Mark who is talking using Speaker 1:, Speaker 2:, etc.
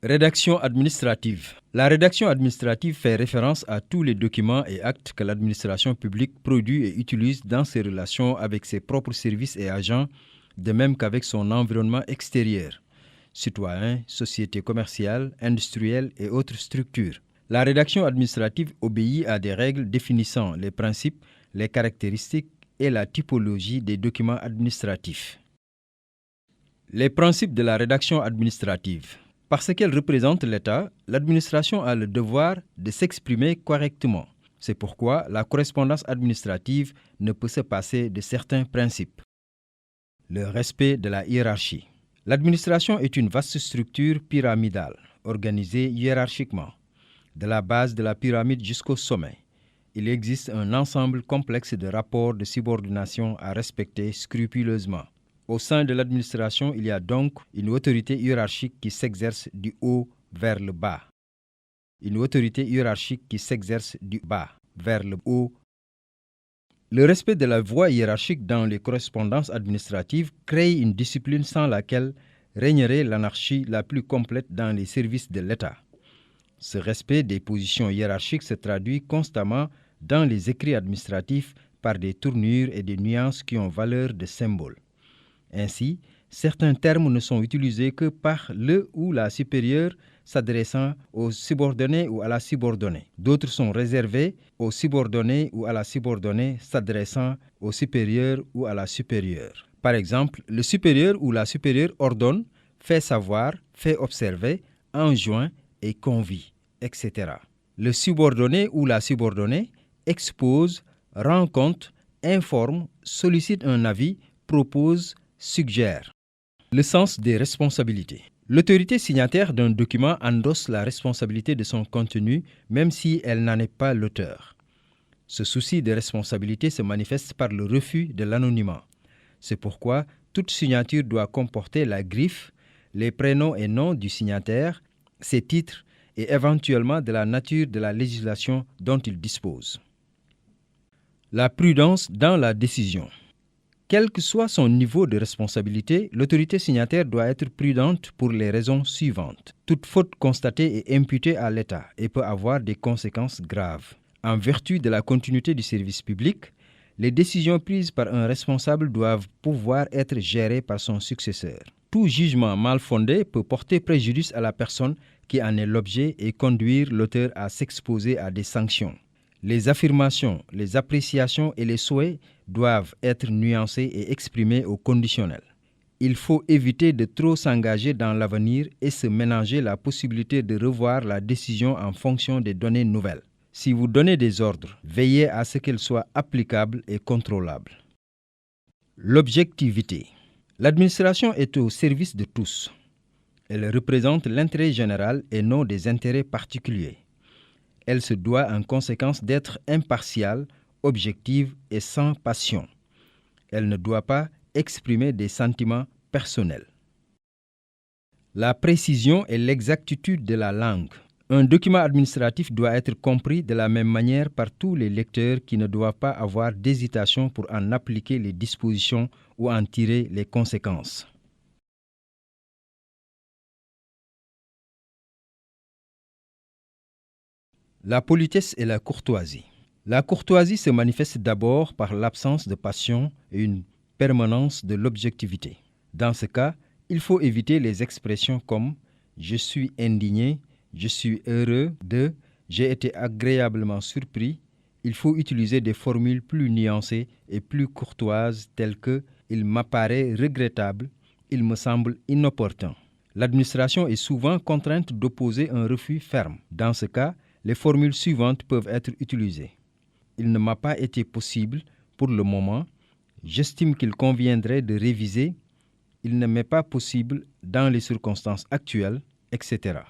Speaker 1: Rédaction administrative. La rédaction administrative fait référence à tous les documents et actes que l'administration publique produit et utilise dans ses relations avec ses propres services et agents, de même qu'avec son environnement extérieur, citoyens, sociétés commerciales, industrielles et autres structures. La rédaction administrative obéit à des règles définissant les principes, les caractéristiques et la typologie des documents administratifs. Les principes de la rédaction administrative. Parce qu'elle représente l'État, l'administration a le devoir de s'exprimer correctement. C'est pourquoi la correspondance administrative ne peut se passer de certains principes. Le respect de la hiérarchie. L'administration est une vaste structure pyramidale, organisée hiérarchiquement, de la base de la pyramide jusqu'au sommet. Il existe un ensemble complexe de rapports de subordination à respecter scrupuleusement. Au sein de l'administration, il y a donc une autorité hiérarchique qui s'exerce du haut vers le bas. Une autorité hiérarchique qui s'exerce du bas vers le haut. Le respect de la voie hiérarchique dans les correspondances administratives crée une discipline sans laquelle régnerait l'anarchie la plus complète dans les services de l'État. Ce respect des positions hiérarchiques se traduit constamment dans les écrits administratifs par des tournures et des nuances qui ont valeur de symbole. Ainsi, certains termes ne sont utilisés que par le ou la supérieure s'adressant aux subordonnés ou à la subordonnée. D'autres sont réservés aux subordonnés ou à la subordonnée s'adressant au supérieur ou à la supérieure. Par exemple, le supérieur ou la supérieure ordonne, fait savoir, fait observer, enjoint et convie, etc. Le subordonné ou la subordonnée expose, rend compte, informe, sollicite un avis, propose, suggère. Le sens des responsabilités. L'autorité signataire d'un document endosse la responsabilité de son contenu, même si elle n'en est pas l'auteur. Ce souci de responsabilité se manifeste par le refus de l'anonymat. C'est pourquoi toute signature doit comporter la griffe, les prénoms et noms du signataire, ses titres et éventuellement de la nature de la législation dont il dispose. La prudence dans la décision. Quel que soit son niveau de responsabilité, l'autorité signataire doit être prudente pour les raisons suivantes. Toute faute constatée est imputée à l'État et peut avoir des conséquences graves. En vertu de la continuité du service public, les décisions prises par un responsable doivent pouvoir être gérées par son successeur. Tout jugement mal fondé peut porter préjudice à la personne qui en est l'objet et conduire l'auteur à s'exposer à des sanctions. Les affirmations, les appréciations et les souhaits doivent être nuancés et exprimés au conditionnel. Il faut éviter de trop s'engager dans l'avenir et se ménager la possibilité de revoir la décision en fonction des données nouvelles. Si vous donnez des ordres, veillez à ce qu'elles soient applicables et contrôlables. L'objectivité. L'administration est au service de tous. Elle représente l'intérêt général et non des intérêts particuliers. Elle se doit en conséquence d'être impartiale, objective et sans passion. Elle ne doit pas exprimer des sentiments personnels. La précision et l'exactitude de la langue. Un document administratif doit être compris de la même manière par tous les lecteurs qui ne doivent pas avoir d'hésitation pour en appliquer les dispositions ou en tirer les conséquences. La politesse et la courtoisie. La courtoisie se manifeste d'abord par l'absence de passion et une permanence de l'objectivité. Dans ce cas, il faut éviter les expressions comme « je suis indigné »,« je suis heureux de »,« j'ai été agréablement surpris ». Il faut utiliser des formules plus nuancées et plus courtoises telles que « il m'apparaît regrettable »,« il me semble inopportun ». L'administration est souvent contrainte d'opposer un refus ferme. Dans ce cas, les formules suivantes peuvent être utilisées. Il ne m'a pas été possible pour le moment. J'estime qu'il conviendrait de réviser. Il ne m'est pas possible dans les circonstances actuelles, etc.